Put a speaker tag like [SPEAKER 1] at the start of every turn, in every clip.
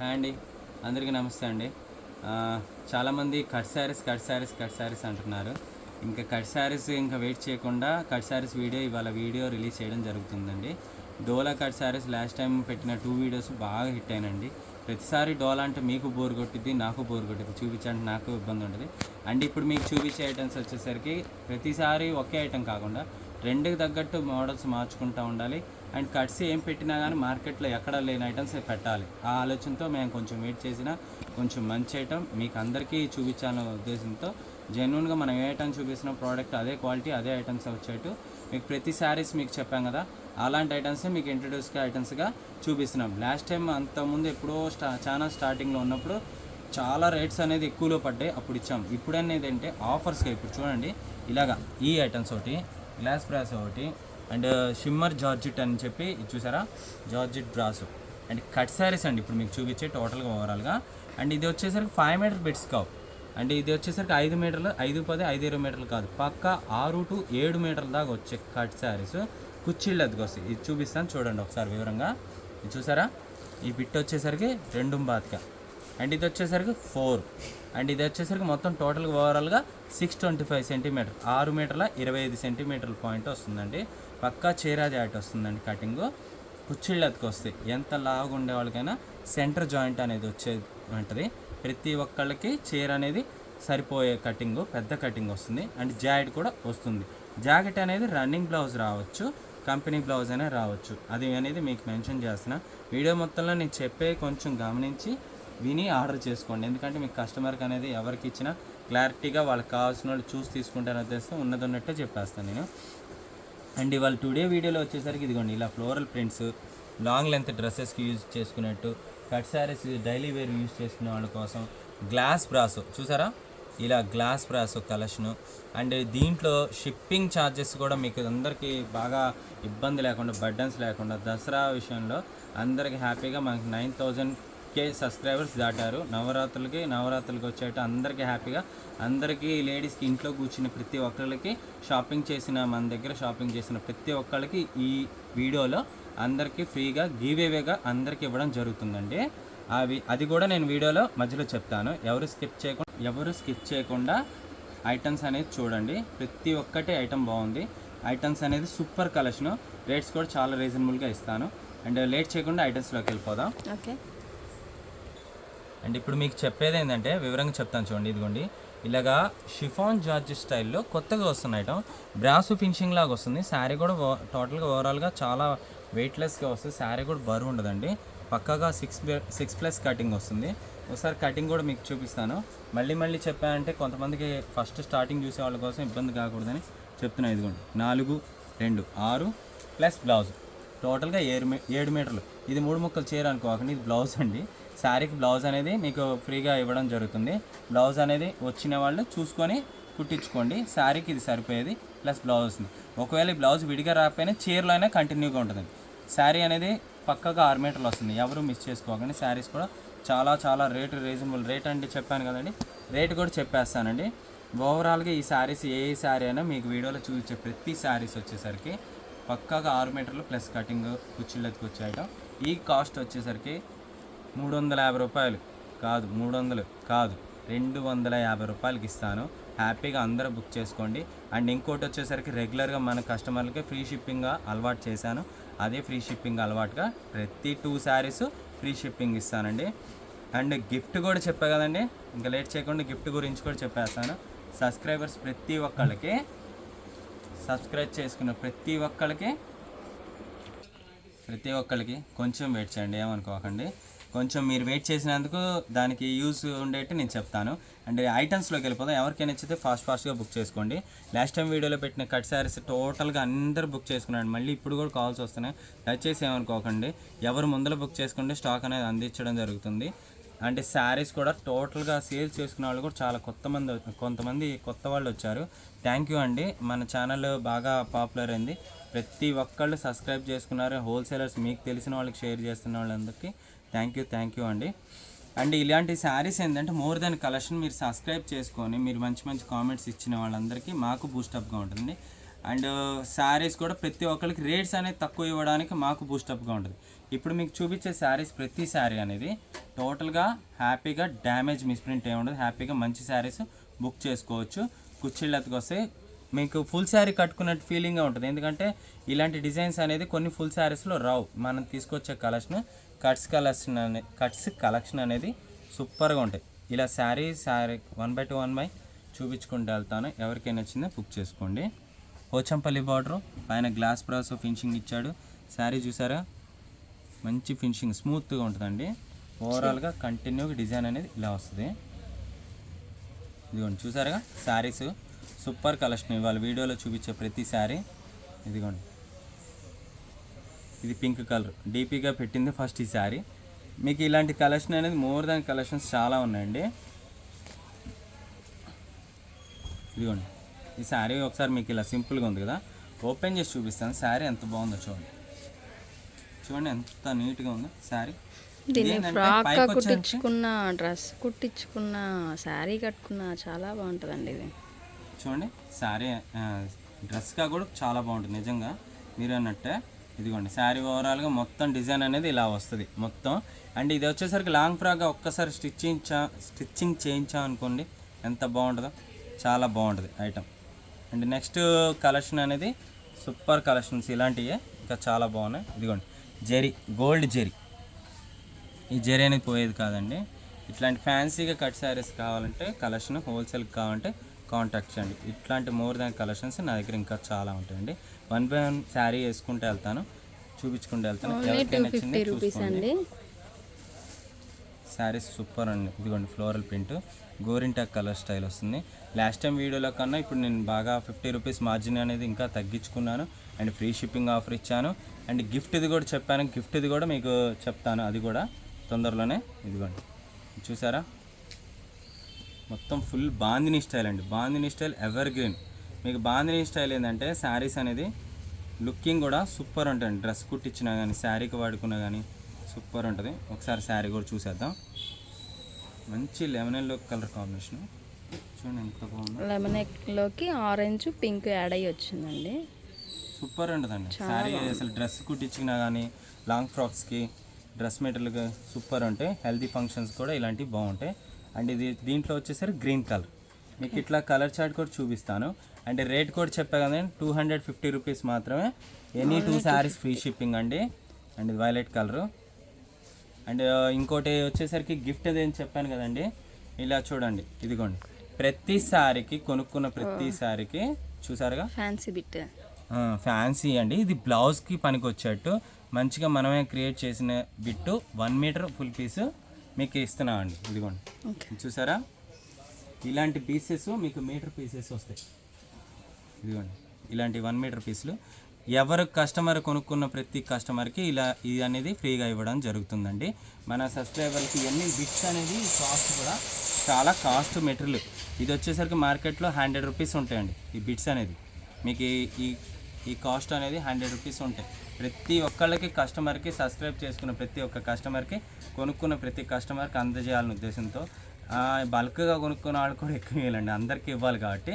[SPEAKER 1] Hi అండి, అందరికీ నమస్తే అండి. చాలామంది కట్ శారీస్ అంటున్నారు. ఇంకా కట్ శారీస్ ఇంకా వెయిట్ చేయకుండా కట్ శారీస్ ఇవాళ వీడియో రిలీజ్ చేయడం జరుగుతుందండి. డోలా కట్ శారీస్ లాస్ట్ టైం పెట్టిన 2 వీడియోస్ బాగా హిట్ అయినండి. ప్రతిసారి డోలా అంటే మీకు బోర్ కొట్టిద్ది, నాకు బోర్ కొట్టిద్ది, చూపించడానికి నాకు ఇబ్బంది ఉంటుంది. అండ్ ఇప్పుడు మీకు చూపించే ఐటమ్స్ వచ్చేసరికి ప్రతిసారి ఒకే ఐటమ్ కాకుండా ట్రెండ్కి తగ్గట్టు మోడల్స్ మార్చుకుంటూ ఉండాలి. అండ్ కట్స్ ఏం పెట్టినా కానీ మార్కెట్లో ఎక్కడ లేని ఐటమ్స్ పెట్టాలి. ఆ ఆలోచనతో మేము కొంచెం వెయిట్ చేసిన కొంచెం మంచి ఐటమ్ మీకు అందరికీ చూపించాలనే ఉద్దేశంతో జెన్యున్గా మనం ఏ ఐటమ్ చూపించిన ప్రోడక్ట్ అదే క్వాలిటీ అదే ఐటమ్స్ వచ్చేట్టు మీకు ప్రతి శారీస్ మీకు చెప్పాం కదా, అలాంటి ఐటమ్సే మీకు ఇంట్రడ్యూస్గా ఐటమ్స్గా చూపిస్తున్నాం. లాస్ట్ టైం అంతకుముందు ఎప్పుడో ఛానల్ స్టార్టింగ్లో ఉన్నప్పుడు చాలా రేట్స్ అనేది ఎక్కువలో పడ్డాయి, అప్పుడు ఇచ్చాం. ఇప్పుడు అనేది ఏంటంటే ఆఫర్స్గా ఇప్పుడు చూడండి, ఇలాగా ఈ ఐటమ్స్ ఒకటి, గ్లాస్ బ్రాస్ ఒకటి, అండ్ షిమ్మర్ జార్జిట్ అని చెప్పి చూసారా, georgette brass and cut saris అండి ఇప్పుడు మీకు చూపించే టోటల్గా ఓవరాల్గా. అండ్ ఇది వచ్చేసరికి 5 మీటర్ బెడ్స్ కావు, అండ్ ఇది వచ్చేసరికి 5 మీటర్లు, 5, 10, 5, 20 మీటర్లు కాదు, పక్క 6 to 7 మీటర్ల దాకా వచ్చే కట్ శారీస్ కుచ్చిళ్ళు అదికి వస్తాయి. ఇది చూపిస్తాను చూడండి ఒకసారి వివరంగా. ఇది చూసారా, ఈ బిట్ వచ్చేసరికి 2 బాతిక, అండ్ ఇది వచ్చేసరికి 4, అండ్ ఇది వచ్చేసరికి మొత్తం టోటల్గా ఓవరాల్గా 625 సెంటీమీటర్, 6 మీటర్ల 25 సెంటీమీటర్ల పాయింట్ వస్తుందండి. పక్కా చీరా జాయింట్ వస్తుందండి. కటింగు కుచ్చిళ్ళు అతికి వస్తాయి. ఎంత లావుగా ఉండే వాళ్ళకైనా సెంటర్ జాయింట్ అనేది వచ్చేది ఉంటుంది. ప్రతి ఒక్కళ్ళకి చీర అనేది సరిపోయే కటింగు, పెద్ద కటింగ్ వస్తుంది. అండ్ జాకెట్ కూడా వస్తుంది. జాకెట్ అనేది రన్నింగ్ బ్లౌజ్ రావచ్చు, కంపెనీ బ్లౌజ్ అనే రావచ్చు. అది అనేది మీకు మెన్షన్ చేస్తున్నా. వీడియో మొత్తంలో నేను చెప్పే కొంచెం గమనించి విని ఆర్డర్ చేసుకోండి. ఎందుకంటే మీకు కస్టమర్కి అనేది ఎవరికి ఇచ్చినా క్లారిటీగా వాళ్ళకి కావాల్సిన వాళ్ళు చూసి తీసుకుంటారని ఉద్దేశం ఉన్నట్టే చెప్పేస్తాను నేను. అండ్ ఇవాళ టుడే వీడియోలో వచ్చేసరికి ఇదిగోండి, ఇలా ఫ్లోరల్ ప్రింట్స్, లాంగ్ లెంత్ డ్రెస్సెస్కి యూజ్ చేసుకున్నట్టు, cut saris daily wear use చేసుకునే వాళ్ళ కోసం గ్లాస్ బ్రాసో చూసారా, ఇలా గ్లాస్ బ్రాసో కలెక్షను. అండ్ దీంట్లో షిప్పింగ్ ఛార్జెస్ కూడా మీకు అందరికీ బాగా ఇబ్బంది లేకుండా, బర్డన్స్ లేకుండా, దసరా విషయంలో అందరికీ హ్యాపీగా మనకి 9,000K సబ్స్క్రైబర్స్ దాటారు. నవరాత్రులకి వచ్చేట అందరికీ హ్యాపీగా, అందరికీ లేడీస్కి ఇంట్లో కూర్చుని ప్రతి ఒక్కరికి మన దగ్గర షాపింగ్ చేసిన ప్రతి ఒక్కరికి ఈ వీడియోలో అందరికీ ఫ్రీగా గివేవేగా అందరికీ ఇవ్వడం జరుగుతుందండి. అది కూడా నేను వీడియోలో మధ్యలో చెప్తాను. ఎవరు స్కిప్ చేయకుండా ఐటమ్స్ అనేది చూడండి. ప్రతి ఒక్కటి ఐటమ్ బాగుంది. ఐటమ్స్ అనేది సూపర్ కలెక్షను. రేట్స్ కూడా చాలా రీజనబుల్గా ఇస్తాను. అండ్ లేట్ చేయకుండా ఐటమ్స్లోకి వెళ్ళిపోదాం.
[SPEAKER 2] ఓకే.
[SPEAKER 1] అండ్ ఇప్పుడు మీకు చెప్పేది ఏంటంటే వివరంగా చెప్తాను చూడండి. ఇదిగోండి, ఇలాగా షిఫాన్ జార్జ్ స్టైల్లో కొత్తగా వస్తున్న ఐటమ్, బ్రాసు ఫినిషింగ్ లాగా వస్తుంది. శారీ కూడా టోటల్గా ఓవరాల్గా చాలా వెయిట్లెస్గా వస్తుంది. శారీ కూడా బరువు ఉండదండి. పక్కగా 6+ కటింగ్ వస్తుంది. ఒకసారి కటింగ్ కూడా మీకు చూపిస్తాను. మళ్ళీ చెప్పానంటే కొంతమందికి ఫస్ట్ స్టార్టింగ్ చూసే వాళ్ళ కోసం ఇబ్బంది కాకూడదని చెప్తున్నాను. ఇదిగోండి, 4, 2, 6 ప్లస్ బ్లౌజ్ టోటల్గా 7 మీటర్లు. ఇది 3 ముక్కలు చీర అనుకోకండి, ఇది బ్లౌజ్ అండి. శారీకి బ్లౌజ్ అనేది మీకు ఫ్రీగా ఇవ్వడం జరుగుతుంది. బ్లౌజ్ అనేది వచ్చిన వాళ్ళు చూసుకొని కుట్టించుకోండి. శారీకి ఇది సరిపోయేది ప్లస్ బ్లౌజ్ వస్తుంది. ఒకవేళ ఈ బ్లౌజ్ విడిగా రాకపోయినా చీరలో అయినా కంటిన్యూగా ఉంటుంది. శారీ అనేది పక్కగా 6 మీటర్లు వస్తుంది. ఎవరు మిస్ చేసుకోకండి. శారీస్ కూడా చాలా రేటు రీజనబుల్ రేట్ అంటే చెప్పాను కదండి, రేటు కూడా చెప్పేస్తానండి. ఓవరాల్గా ఈ శారీస్ ఏ శారీ అయినా మీకు వీడియోలో చూపించే ప్రతి శారీస్ వచ్చేసరికి పక్కాగా 6 మీటర్లు ప్లస్ కటింగ్ కుచ్చిళ్ళకి వచ్చే ఐటమ్. ఈ కాస్ట్ వచ్చేసరికి 350 రూపాయలు కాదు, 300 కాదు, 250 రూపాయలకి ఇస్తాను. హ్యాపీగా అందరూ బుక్ చేసుకోండి. అండ్ ఇంకోటి వచ్చేసరికి రెగ్యులర్గా మన కస్టమర్లకి ఫ్రీ షిప్పింగ్గా అలవాటు చేశాను. అదే ఫ్రీ షిప్పింగ్ అలవాటుగా ప్రతి 2 శారీస్ ఫ్రీ షిప్పింగ్ ఇస్తానండి. అండ్ గిఫ్ట్ కూడా చెప్పా కదండి, ఇంకా లేట్ చేయకుండా గిఫ్ట్ గురించి కూడా చెప్పేస్తాను. సబ్స్క్రైబర్స్ ప్రతి ఒక్కళ్ళకి, సబ్స్క్రైబ్ చేసుకున్న ప్రతి ఒక్కళ్ళకి కొంచెం వెయిట్ చేయండి, ఏమనుకోకండి. కొంచెం మీరు వెయిట్ చేసినందుకు దానికి యూజ్ ఉండేట్టు నేను చెప్తాను. అండ్ ఐటమ్స్లోకి వెళ్ళిపోతాం. ఎవరికైనా నచ్చితే ఫాస్ట్గా బుక్ చేసుకోండి. లాస్ట్ టైం వీడియోలో పెట్టిన కట్ శారీస్ టోటల్గా అందరూ బుక్ చేసుకున్నాడు. మళ్ళీ ఇప్పుడు కూడా కాల్స్ వస్తున్నాయి, దయచేసి ఏమనుకోకండి. ఎవరు ముందర బుక్ చేసుకుంటే స్టాక్ అనేది అందించడం జరుగుతుంది. అంటే శారీస్ కూడా టోటల్గా సేల్స్ చేసుకునే వాళ్ళు కూడా చాలా కొంతమంది కొత్త వాళ్ళు వచ్చారు. థ్యాంక్ యూ అండి. మన ఛానల్ బాగా పాపులర్ అయింది. ప్రతి ఒక్కళ్ళు సబ్స్క్రైబ్ చేసుకున్నారు. హోల్సేలర్స్ మీకు తెలిసిన వాళ్ళకి షేర్ చేస్తున్న వాళ్ళందరికీ థ్యాంక్ యూ అండి. అండ్ ఇలాంటి శారీస్ ఏంటంటే మోర్ దెన్ కలెక్షన్ మీరు సబ్స్క్రైబ్ చేసుకొని మీరు మంచి కామెంట్స్ ఇచ్చిన వాళ్ళందరికీ మాకు బూస్టప్గా ఉంటుంది. అండ్ శారీస్ కూడా ప్రతి ఒక్కరికి రేట్స్ అనేది తక్కువ ఇవ్వడానికి మాకు బూస్టప్గా ఉంటుంది. ఇప్పుడు మీకు చూపించే శారీస్ ప్రతి శారీ అనేది టోటల్గా హ్యాపీగా డ్యామేజ్ మిస్ప్రింట్ ఏమి ఉండదు. హ్యాపీగా మంచి శారీస్ బుక్ చేసుకోవచ్చు. కుచ్చిళ్ళకి వస్తే మీకు ఫుల్ శారీ కట్టుకున్నట్టు ఫీలింగ్గా ఉంటుంది. ఎందుకంటే ఇలాంటి డిజైన్స్ అనేది కొన్ని ఫుల్ శారీస్లో రావు. మనం తీసుకొచ్చే కట్స్ కలెక్షన్ అనేది సూపర్గా ఉంటాయి. ఇలా శారీ 1/2 1 చూపించుకుంటూ వెళ్తాను. ఎవరికైనా నచ్చిందో బుక్ చేసుకోండి. పోచంపల్లి బార్డరు పైన గ్లాస్ బ్రాస్ ఫినిషింగ్ ఇచ్చాడు. శారీ చూసారా, మంచి ఫినిషింగ్ స్మూత్గా ఉంటుందండి. ఓవరాల్గా కంటిన్యూగా డిజైన్ అనేది ఇలా వస్తుంది. ఇదిగోండి చూసారుగా శారీస్ సూపర్ కలెక్షన్. ఇవాళ వీడియోలో చూపించే ప్రతి శారీ ఇదిగోండి. ఇది పింక్ కలర్ డీపీగా పెట్టింది ఫస్ట్ ఈ శారీ. మీకు ఇలాంటి కలెక్షన్ అనేది మోర్ దాన్ కలెక్షన్స్ చాలా ఉన్నాయండి. ఇదిగోండి ఈ శారీ ఒకసారి మీకు ఇలా సింపుల్గా ఉంది కదా, ఓపెన్ చేసి చూపిస్తాను. శారీ ఎంత బాగుందో చూడండి. చూడండి ఎంత నీట్గా ఉందో శారీ.
[SPEAKER 2] దీన్ని ఫ్రాక్ కుట్టించుకున్న, డ్రెస్ కుట్టించుకున్న, శారీ కట్టుకున్న చాలా బాగుంటుందండి ఇది.
[SPEAKER 1] చూడండి శారీ డ్రెస్గా కూడా చాలా బాగుంటుంది నిజంగా మీరు అన్నట్టే. ఇదిగోండి శారీ ఓవరాల్గా మొత్తం డిజైన్ అనేది ఇలా వస్తుంది మొత్తం. అండ్ ఇది వచ్చేసరికి లాంగ్ ఫ్రాక్గా ఒక్కసారి స్టిచ్చింగ్ చేయించా అనుకోండి ఎంత బాగుంటుందో, చాలా బాగుంటుంది ఐటమ్. అండ్ నెక్స్ట్ కలెక్షన్ అనేది సూపర్ కలెక్షన్స్ ఇలాంటివే ఇంకా చాలా బాగున్నాయి. ఇదిగోండి జెరీ, గోల్డ్ జెరీ. ఈ జెరీ అనేది పోయేది కాదండి. ఇట్లాంటి ఫ్యాన్సీగా కట్ శారీస్ కావాలంటే కలెక్షన్ హోల్సేల్కి కావాలంటే కాంటాక్ట్ చేయండి. ఇట్లాంటి మోర్ దాన్ కలెక్షన్స్ నా దగ్గర ఇంకా చాలా ఉంటాయండి. 1 by 1 శారీ వేసుకుంటూ వెళ్తాను, చూపించుకుంటూ వెళ్తాను. ఎవరికైనా నచ్చింది చూసుకోండి. శారీస్ సూపర్ అండి. ఇదిగోండి ఫ్లోరల్ ప్రింట్ గోరింటాక్ కలర్ స్టైల్ వస్తుంది. లాస్ట్ టైం వీడియోలో కన్నా ఇప్పుడు నేను బాగా 50 రూపీస్ మార్జిన్ అనేది ఇంకా తగ్గించుకున్నాను. అండ్ ఫ్రీ షిప్పింగ్ ఆఫర్ ఇచ్చాను. అండ్ గిఫ్ట్ది కూడా చెప్పాను, గిఫ్ట్ది కూడా మీకు చెప్తాను, అది కూడా తొందరలోనే. ఇదిగోండి చూసారా మొత్తం ఫుల్ బాందిని స్టైల్ అండి. Bandhani style ever green. మీకు బాందిని స్టైల్ ఏంటంటే శారీస్ అనేది లుకింగ్ కూడా సూపర్ ఉంటుంది. డ్రెస్ కుట్టించినా కానీ శారీకి వాడుకున్నా కానీ సూపర్ ఉంటుంది. ఒకసారి శారీ కూడా చూసేద్దాం. మంచి లెమన్ ఎల్లో కలర్ కాంబినేషన్ చూడండి ఎంత బాగుంది.
[SPEAKER 2] లెమన్ ఎల్లోకి ఆరెంజ్ పింక్ యాడ్ అయ్యి వచ్చిందండి.
[SPEAKER 1] సూపర్ ఉంటుందండి శారీ. అసలు డ్రెస్ కుట్టించినా కానీ లాంగ్ ఫ్రాక్స్కి డ్రెస్ మెటీరియల్గా సూపర్ ఉంటాయి. హెల్తీ ఫంక్షన్స్ కూడా ఇలాంటివి బాగుంటాయి. అండ్ ఇది దీంట్లో వచ్చేసరికి గ్రీన్ కలర్. మీకు ఇట్లా కలర్ చార్ట్ కూడా చూపిస్తాను. అండ్ రేట్ కూడా చెప్పా కదండి, 250 రూపీస్ మాత్రమే. ఎనీ 2 శారీస్ ఫ్రీ షిప్పింగ్ అండి. అండ్ ఇది వైలెట్ కలరు. అండ్ ఇంకోటి వచ్చేసరికి గిఫ్ట్ అది ఏం చెప్పాను కదండి, ఇలా చూడండి. ఇదిగోండి ప్రతి శారీకి కొనుక్కున్న ప్రతి శారీకి చూసారుగా
[SPEAKER 2] ఫ్యాన్సీ బిట్,
[SPEAKER 1] ఫ్యాన్సీ అండి. ఇది బ్లౌజ్కి పనికి వచ్చేట్టు మంచిగా మనమే క్రియేట్ చేసిన బిట్టు 1 మీటర్ ఫుల్ పీసు మీకు ఇస్తున్నామండి. ఇదిగోండి చూసారా ఇలాంటి పీసెస్ మీకు మీటర్ పీసెస్ వస్తాయి. ఇదిగోండి ఇలాంటి 1 మీటర్ పీసులు ఎవరు కస్టమర్ కొనుక్కున్న ప్రతి కస్టమర్కి ఇలా ఇది అనేది ఫ్రీగా ఇవ్వడం జరుగుతుందండి. మన సబ్స్క్రైబర్కి ఇవన్నీ బిట్స్ అనేది కాస్ట్ కూడా చాలా కాస్ట్ మెటీరియల్. ఇది వచ్చేసరికి మార్కెట్లో 100 రూపీస్ ఉంటాయండి ఈ బిట్స్ అనేది. మీకు ఈ కాస్ట్ అనేది 100 రూపీస్ ఉంటాయి. ప్రతి ఒక్కళ్ళకి కస్టమర్కి సబ్స్క్రైబ్ చేసుకున్న ప్రతి ఒక్క కస్టమర్కి కొనుక్కున్న ప్రతి కస్టమర్కి అందజేయాలనే ఉద్దేశంతో బల్క్గా కొనుక్కున్న వాళ్ళు కూడా ఎక్కువ ఇవ్వాలండి, అందరికీ ఇవ్వాలి. కాబట్టి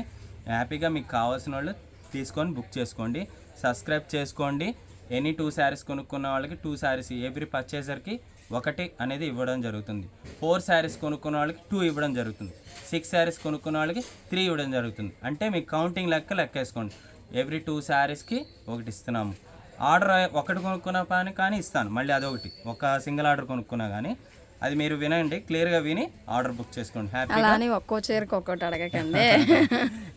[SPEAKER 1] హ్యాపీగా మీకు కావాల్సిన వాళ్ళు తీసుకొని బుక్ చేసుకోండి, సబ్స్క్రైబ్ చేసుకోండి. ఎనీ 2 శారీస్ కొనుక్కున్న వాళ్ళకి 2 శారీస్ ఎవ్రీ పర్చేసర్కి 1 అనేది ఇవ్వడం జరుగుతుంది. 4 శారీస్ కొనుక్కున్న వాళ్ళకి 2 ఇవ్వడం జరుగుతుంది. 6 శారీస్ కొనుక్కున్న వాళ్ళకి 3 ఇవ్వడం జరుగుతుంది. అంటే మీకు కౌంటింగ్ లెక్కేసుకోండి. ఎవ్రీ 2 శారీస్కి 1 ఇస్తున్నాము. ఆర్డర్ 1 కొనుక్కున్న పని కానీ ఇస్తాను, మళ్ళీ అదొకటి. ఒక సింగిల్ ఆర్డర్ కొనుక్కున్నా కానీ అది మీరు వినండి, క్లియర్గా విని ఆర్డర్ బుక్ చేసుకోండి హ్యాపీగా.
[SPEAKER 2] ఒక్కో చీరకు ఒక్కోటి అడగకండి.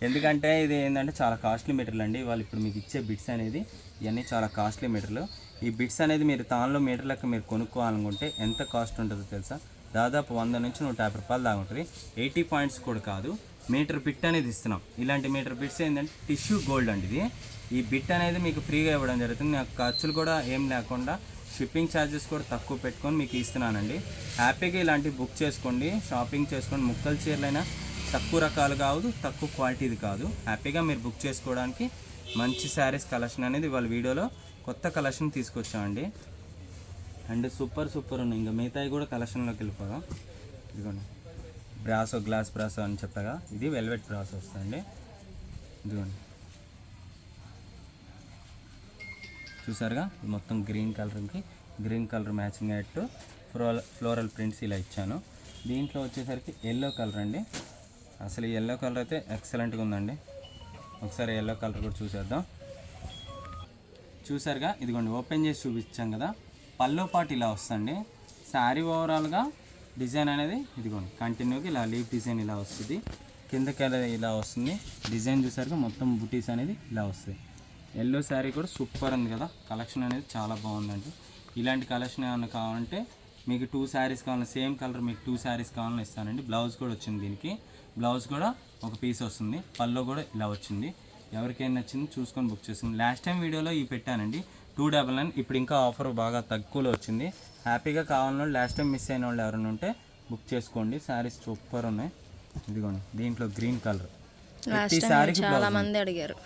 [SPEAKER 1] ఎందుకంటే ఇది ఏంటంటే చాలా కాస్ట్లీ మెటీరియల్ అండి. వాళ్ళు ఇప్పుడు మీకు ఇచ్చే బిట్స్ అనేది ఇవన్నీ చాలా కాస్ట్లీ మెటీరియల్. ఈ బిట్స్ అనేది మీరు తాన్లో మీటర్ లెక్క మీరు కొనుక్కోవాలనుకుంటే ఎంత కాస్ట్ ఉంటుందో తెలుసా? దాదాపు 100 నుంచి 150 రూపాయలు దాకా ఉంటుంది. 80 పాయింట్స్ కూడా కాదు, మీటర్ బిట్ అనేది ఇస్తున్నాం. ఇలాంటి మీటర్ బిట్స్ ఏంటంటే టిష్యూ గోల్డ్ అండి ఇది. ఈ బిట్ అనేది మీకు ఫ్రీగా ఇవ్వడం జరుగుతుంది. నాకు ఖర్చులు కూడా ఏం లేకుండా షిప్పింగ్ ఛార్జెస్ కూడా తక్కువ పెట్టుకొని మీకు ఇస్తున్నానండి. హ్యాపీగా ఇలాంటివి బుక్ చేసుకోండి, షాపింగ్ చేసుకోండి. ముక్కల చీరలైనా తక్కువ రకాలు కాదు, తక్కువ క్వాలిటీది కాదు. హ్యాపీగా మీరు బుక్ చేసుకోవడానికి మంచి శారీస్ కలెక్షన్ అనేది వాళ్ళ వీడియోలో కొత్త కలెక్షన్ తీసుకొచ్చామండి. అండ్ సూపర్ ఉన్నాయి. ఇంకా మిగతాయి కూడా కలెక్షన్లోకి వెళ్ళిపోదాం. ఇదిగోండి బ్రాసో, గ్లాస్ బ్రాసో అని చెప్పగా ఇది వెల్వెట్ బ్రాసో వస్తుందండి. ఇదిగోండి చూసారుగా మొత్తం గ్రీన్ కలర్ మ్యాచింగ్ అయ్యేట్టు ఫ్లోరల్ ప్రింట్స్ ఇలా ఇచ్చాను. దీంట్లో వచ్చేసరికి ఎల్లో కలర్ అండి. అసలు ఈ ఎల్లో కలర్ అయితే ఎక్సలెంట్గా ఉందండి. ఒకసారి ఎల్లో కలర్ కూడా చూసేద్దాం. చూసారుగా, ఇదిగోండి ఓపెన్ చేసి చూపించాం కదా. పల్లో పాటు ఇలా వస్తుంది. శారీ ఓవరాల్గా డిజైన్ అనేది ఇదిగోండి కంటిన్యూగా ఇలా లీఫ్ డిజైన్ ఇలా వస్తుంది. కిందకి ఇలా వస్తుంది డిజైన్. చూసారుగా మొత్తం బుటీస్ అనేది ఇలా వస్తాయి. ఎల్లో శారీ కూడా సూపర్ ఉంది కదా. కలెక్షన్ అనేది చాలా బాగుందండి. ఇలాంటి కలెక్షన్ ఏమైనా కావాలంటే మీకు 2 శారీస్ కావాలి, సేమ్ కలర్ మీకు 2 శారీస్ కావాలని ఇస్తానండి. బ్లౌజ్ కూడా వచ్చింది. దీనికి బ్లౌజ్ కూడా ఒక పీస్ వస్తుంది. పల్లో కూడా ఇలా వచ్చింది. ఎవరికైనా నచ్చింది చూసుకొని బుక్ చేసుకుంది. లాస్ట్ టైం వీడియోలో ఇవి పెట్టానండి 299. ఇప్పుడు ఇంకా ఆఫర్ బాగా తక్కువలో వచ్చింది. హ్యాపీగా కావాలన్న లాస్ట్ టైం మిస్ అయిన వాళ్ళు ఎవరైనా ఉంటే బుక్ చేసుకోండి. శారీస్ సూపర్ ఉన్నాయి. ఇదిగోండి దీంట్లో గ్రీన్ కలర్
[SPEAKER 2] చాలా మంది అడిగారు.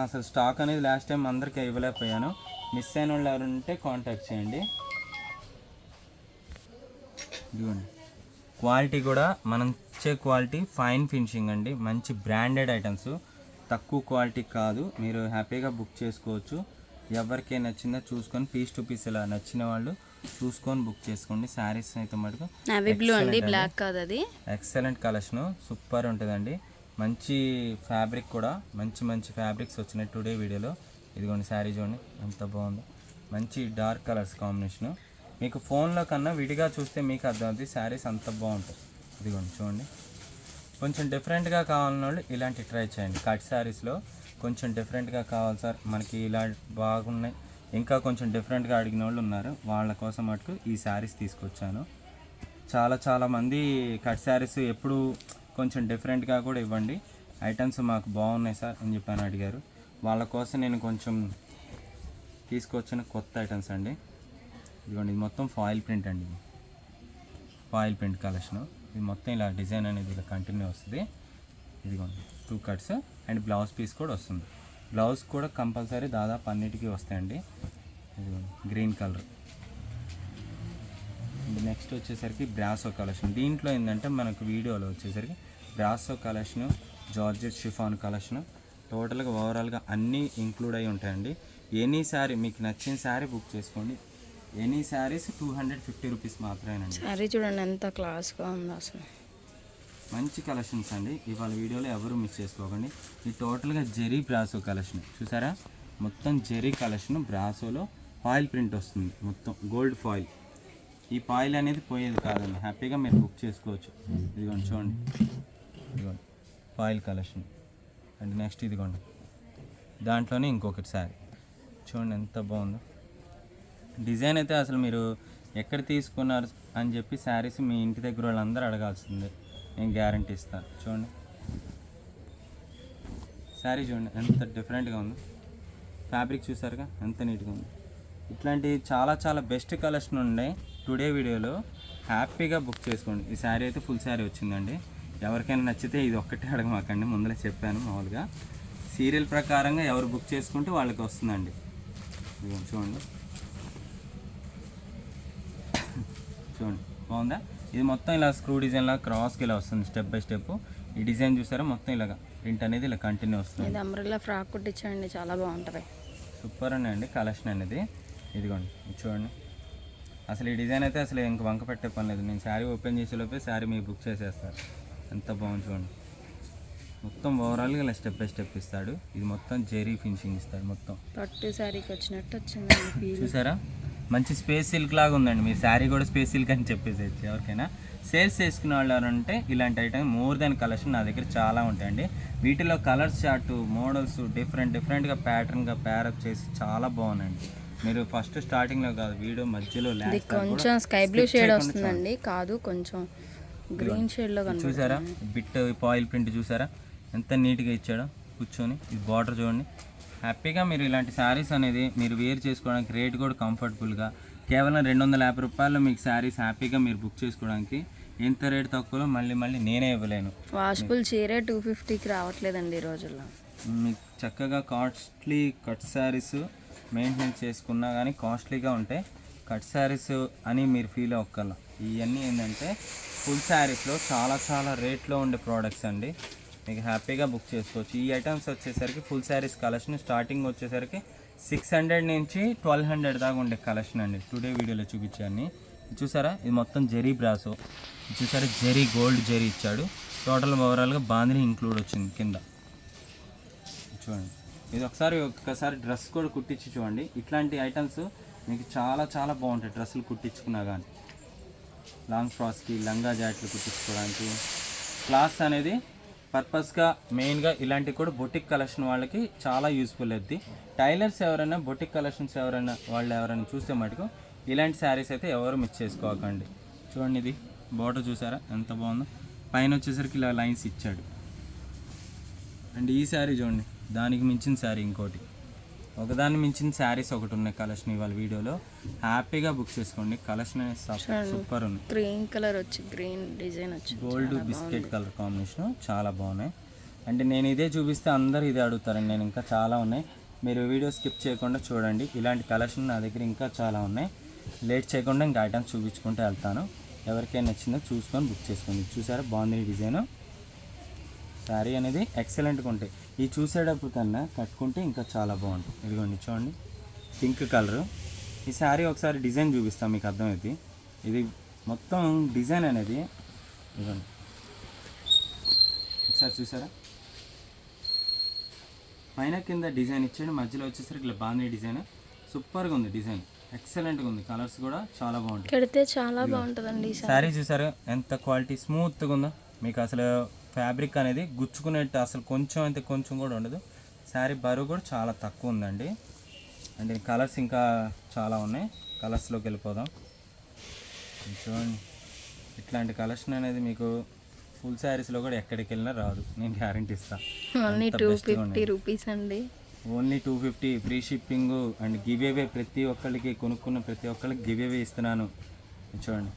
[SPEAKER 1] అసలు స్టాక్ అనేది లాస్ట్ టైం అందరికీ ఇవ్వలేకపోయాను. మిస్ అయిన వాళ్ళు ఎవరైనా ఉంటే కాంటాక్ట్ చేయండి. ఇదిగోండి క్వాలిటీ కూడా మనం ఇచ్చే క్వాలిటీ ఫైన్ ఫినిషింగ్ అండి. మంచి బ్రాండెడ్ ఐటమ్స్, తక్కువ క్వాలిటీ కాదు. మీరు హ్యాపీగా బుక్ చేసుకోవచ్చు. ఎవరికైనా నచ్చిందో చూసుకొని పీస్ టు పీస్ ఇలా నచ్చిన వాళ్ళు చూసుకొని బుక్ చేసుకోండి. శారీస్ అయితే మటుకు
[SPEAKER 2] బ్లాక్ కాదు, అది
[SPEAKER 1] ఎక్సలెంట్ కలెక్షన్, సూపర్ ఉంటుందండి. మంచి ఫ్యాబ్రిక్ కూడా, మంచి మంచి ఫ్యాబ్రిక్స్ వచ్చినాయి టుడే వీడియోలో. ఇదిగోండి శారీ చూడండి ఎంత బాగుందో. మంచి డార్క్ కలర్స్ కాంబినేషను. మీకు ఫోన్లో కన్నా విడిగా చూస్తే మీకు అర్థమవుతుంది శారీస్ అంత బాగుంటాయి. ఇదిగోండి చూడండి. కొంచెం డిఫరెంట్గా కావాలన్న వాళ్ళు ఇలాంటి ట్రై చేయండి. కట్ శారీస్లో కొంచెం డిఫరెంట్గా కావాలి సార్ మనకి ఇలా బాగున్నాయి, ఇంకా కొంచెం డిఫరెంట్గా అడిగిన వాళ్ళు ఉన్నారు. వాళ్ళ కోసం మటుకు ఈ శారీస్ తీసుకొచ్చాను. చాలామంది కట్ శారీస్ ఎప్పుడు కొంచెం డిఫరెంట్గా కూడా ఇవ్వండి, ఐటమ్స్ మాకు బాగున్నాయి సార్ అని చెప్పని అడిగారు. వాళ్ళ కోసం నేను కొంచెం తీసుకొచ్చిన కొత్త ఐటమ్స్ అండి. ఇదిగోండి ఇది మొత్తం ఫాయిల్ ప్రింట్ అండి. ఇది ఫాయిల్ ప్రింట్ కలెక్షన్. ఇది మొత్తం ఇలా డిజైన్ అనేది ఇలా కంటిన్యూ వస్తుంది. ఇదిగోండి 2 కట్స్ అండ్ బ్లౌజ్ పీస్ కూడా వస్తుంది. బ్లౌజ్ కూడా కంపల్సరీ దాదాపు అన్నిటికీ వస్తాయండి. ఇదిగోండి గ్రీన్ కలర్. నెక్స్ట్ వచ్చేసరికి బ్రాసో కలెక్షన్. దీంట్లో ఏంటంటే మనకు వీడియోలో వచ్చేసరికి brasso collection, georgette chiffon collection, టోటల్గా ఓవరాల్గా అన్నీ ఇంక్లూడ్ అయి ఉంటాయండి. ఎనీ శారీ మీకు నచ్చిన శారీ బుక్ చేసుకోండి. ఎనీ శారీస్ 250 రూపీస్ మాత్రమేనండి.
[SPEAKER 2] శారీ చూడండి ఎంత క్లాస్గా ఉందో అసలు.
[SPEAKER 1] మంచి కలెక్షన్స్ అండి. ఇవాళ వీడియోలో ఎవరు మిస్ చేసుకోకండి. ఇది టోటల్గా జెరీ బ్రాసో కలెక్షన్. చూసారా మొత్తం జెరీ కలెక్షన్. బ్రాసోలో ఫాయిల్ ప్రింట్ వస్తుంది, మొత్తం గోల్డ్ ఫాయిల్. ఈ ఫాయిల్ అనేది పోయేది కాదండి. హ్యాపీగా మీరు బుక్ చేసుకోవచ్చు. ఇదిగోండి చూడండి, ఇదిగోండి ఫాయిల్ కలెక్షన్. అండ్ నెక్స్ట్ ఇదిగోండి దాంట్లోనే ఇంకొకటి శారీ చూడండి ఎంత బాగుందో. డిజైన్ అయితే అసలు మీరు ఎక్కడ తీసుకున్నారు అని చెప్పి శారీస్ మీ ఇంటి దగ్గర వాళ్ళందరూ అడగాల్సిందే, నేను గ్యారంటీ ఇస్తాను. చూడండి శారీ చూడండి ఎంత డిఫరెంట్గా ఉంది. ఫ్యాబ్రిక్ చూసారుగా ఎంత నీట్గా ఉంది. ఇట్లాంటి చాలా బెస్ట్ కలెక్షన్ ఉన్నాయి టుడే వీడియోలో. హ్యాపీగా బుక్ చేసుకోండి. ఈ శారీ అయితే ఫుల్ శారీ వచ్చిందండి. ఎవరికైనా నచ్చితే ఇది ఒక్కటే అడగమాకండి, ముందరే చెప్పాను. మామూలుగా సీరియల్ ప్రకారంగా ఎవరు బుక్ చేసుకుంటే వాళ్ళకి వస్తుందండి. ఇదిగోండి చూడండి చూడండి బాగుందా. ఇది మొత్తం ఇలా స్క్రూ డిజైన్లా క్రాస్కి ఇలా వస్తుంది స్టెప్ బై స్టెప్. ఈ డిజైన్ చూసారా మొత్తం ఇలాగా ప్రింట్ అనేది ఇలా కంటిన్యూ వస్తుంది.
[SPEAKER 2] ఇది అంబ్రెల్లా ఫ్రాక్ కుట్టించండి, చాలా బాగుంటుంది.
[SPEAKER 1] సూపర్ అండి కలెక్షన్ అనేది. ఇదిగోండి చూడండి అసలు ఈ డిజైన్ అయితే అసలు ఇంక వంక పెట్టే పని లేదు. నేను శారీ ఓపెన్ చేసేలోపే శారీ మీకు బుక్ చేసేస్తారు. ఎంత బాగుంది చూడండి. మొత్తం ఓవరాల్గా ఇలా స్టెప్ బై స్టెప్ ఇస్తాడు. ఇది మొత్తం జెరీ ఫినిషింగ్ ఇస్తాడు. మొత్తం
[SPEAKER 2] పట్టు శారీకి వచ్చినట్టు వచ్చిందండి.
[SPEAKER 1] చూసారా మంచి స్పేస్ సిల్క్ లాగా ఉందండి. మీరు శారీ కూడా స్పేస్ సిల్క్ అని చెప్పేసి ఎవరికైనా సేల్స్ చేసుకునే వాళ్ళు ఎవరంటే ఇలాంటి ఐటమ్ మోర్ దాన్ కలెక్షన్ నా దగ్గర చాలా ఉంటాయండి. వీటిలో కలర్స్ చార్ట్ మోడల్స్ డిఫరెంట్గా ప్యాటర్న్గా ప్యారప్ చేసి చాలా బాగున్నాయండి. మీరు ఫస్ట్ స్టార్టింగ్లో కాదు వీడియో మధ్యలో
[SPEAKER 2] కొంచెం స్కై బ్లూ షేడ్ వస్తుందండి, కాదు కొంచెం గ్రీన్ షేడ్లో
[SPEAKER 1] చూసారా. బిట్ ఫాయిల్ ప్రింట్ చూసారా ఎంత నీట్గా ఇచ్చాడో కూర్చొని. ఇది బార్డర్ చూడండి. హ్యాపీగా మీరు ఇలాంటి శారీస్ అనేది మీరు వేర్ చేసుకోవడానికి రేట్ కూడా కంఫర్టబుల్గా కేవలం 250 రూపాయల్లో మీకు శారీస్ హ్యాపీగా మీరు బుక్ చేసుకోవడానికి. ఎంత రేట్ తక్కువలో మళ్ళీ నేనే ఇవ్వలేను.
[SPEAKER 2] వాష్ఫుల్ చీరే 250కి రావట్లేదండి ఈ రోజుల్లో.
[SPEAKER 1] మీకు చక్కగా కాస్ట్లీ కట్ శారీస్ మెయింటెనెన్స్ చేసుకున్నా కానీ కాస్ట్లీగా ఉంటాయి. కట్ శారీస్ అని మీరు ఫీల్ అవ్వగలం. ఇవన్నీ ఏంటంటే ఫుల్ శారీస్లో చాలా రేట్లో ఉండే ప్రోడక్ట్స్ అండి. మీకు హ్యాపీగా బుక్ చేసుకోవచ్చు. ఈ ఐటమ్స్ వచ్చేసరికి ఫుల్ శారీస్ కలెక్షన్ స్టార్టింగ్ వచ్చేసరికి 600 నుంచి 1200 దాకా ఉండే కలెక్షన్ అండి. టుడే వీడియోలో చూపించాను. చూసారా ఇది మొత్తం జెరీ బ్రాసో, చూసారా జెరీ గోల్డ్ జెరీ ఇచ్చాడు. టోటల్ ఓవరాల్గా బాందిని ఇంక్లూడ్ వచ్చింది కింద. చూడండి ఇది ఒక్కసారి డ్రెస్ కూడా కుట్టించి చూడండి. ఇట్లాంటి ఐటమ్స్ మీకు చాలా చాలా బాగుంటాయి డ్రెస్సులు కుట్టించుకున్నా కానీ. లాంగ్ ఫ్రాక్స్కి లంగా జాకెట్లు కుట్టించుకోవడానికి క్లాస్ అనేది పర్పస్గా మెయిన్గా ఇలాంటివి కూడా బొటిక్ కలెక్షన్ వాళ్ళకి చాలా యూస్ఫుల్ అవుద్ది. టైలర్స్ ఎవరైనా బొటిక్ కలెక్షన్స్ ఎవరైనా చూస్తే మటుకు ఇలాంటి శారీస్ అయితే ఎవరు మిస్ చేసుకోకండి. చూడండి ఇది బార్డర్ చూసారా ఎంత బాగుందో, పైన వచ్చేసరికి ఇలా లైన్స్ ఇచ్చాడు. అండ్ ఈ శారీ చూడండి, దానికి మించిన శారీ ఇంకోటి, ఒకదాన్ని మించిన శారీస్ ఒకటి ఉన్నాయి కలెక్షన్ ఇవాళ వీడియోలో. హ్యాపీగా బుక్ చేసుకోండి. కలెక్షన్ అనేది సూపర్ ఉంది.
[SPEAKER 2] గ్రీన్ కలర్ వచ్చి గ్రీన్ డిజైన్ వచ్చి
[SPEAKER 1] గోల్డ్ బిస్కెట్ కలర్ కాంబినేషన్ చాలా బాగున్నాయి. అంటే నేను ఇదే చూపిస్తే అందరూ ఇదే అడుగుతారండి. నేను ఇంకా చాలా ఉన్నాయి, మీరు వీడియో స్కిప్ చేయకుండా చూడండి. ఇలాంటి కలెక్షన్ నా దగ్గర ఇంకా చాలా ఉన్నాయి. లేట్ చేయకుండా ఇంకా ఐటమ్స్ చూపించుకుంటూ వెళ్తాను. ఎవరికైనా నచ్చిందో చూసుకొని బుక్ చేసుకోండి. చూసారా బాగుంది డిజైను. శారీ అనేది ఎక్సలెంట్గా ఉంటాయి. ఈ చూసేటప్పుడు కన్నా కట్టుకుంటే ఇంకా చాలా బాగుంటుంది. ఇదిగోండి చూడండి పింక్ కలరు. ఈ శారీ ఒకసారి డిజైన్ చూపిస్తాం మీకు అర్థమవుతుంది. ఇది మొత్తం డిజైన్ అనేది ఇదిగోండి ఒకసారి చూసారా, పైన కింద డిజైన్ ఇచ్చాడు, మధ్యలో వచ్చేసరికి ఇట్లా బాగుంది డిజైన్. సూపర్గా ఉంది డిజైన్, ఎక్సలెంట్గా ఉంది. కలర్స్ కూడా చాలా బాగుంటాయి.
[SPEAKER 2] కడితే చాలా బాగుంటుందండి.
[SPEAKER 1] శారీ చూసారా ఎంత క్వాలిటీ స్మూత్గా ఉందో. మీకు అసలు ఫ్యాబ్రిక్ అనేది గుచ్చుకునేట్టు అసలు కొంచెం అయితే కొంచెం కూడా ఉండదు. శారీ బరువు కూడా చాలా తక్కువ ఉందండి. అంటే కలర్స్ ఇంకా చాలా ఉన్నాయి. కలర్స్లోకి వెళ్ళిపోదాం. చూడండి ఇట్లాంటి కలెక్షన్ అనేది మీకు ఫుల్ శారీస్లో కూడా ఎక్కడికి వెళ్ళినా రాదు, నేను గ్యారంటీ ఇస్తాను.
[SPEAKER 2] ఓన్లీ 250 రూపీస్ అండి.
[SPEAKER 1] Only 250 free shipping and give away. ప్రతి ఒక్కరికి కొనుక్కున్న ప్రతి ఒక్కరికి గివ్ అవే ఇస్తున్నాను. చూడండి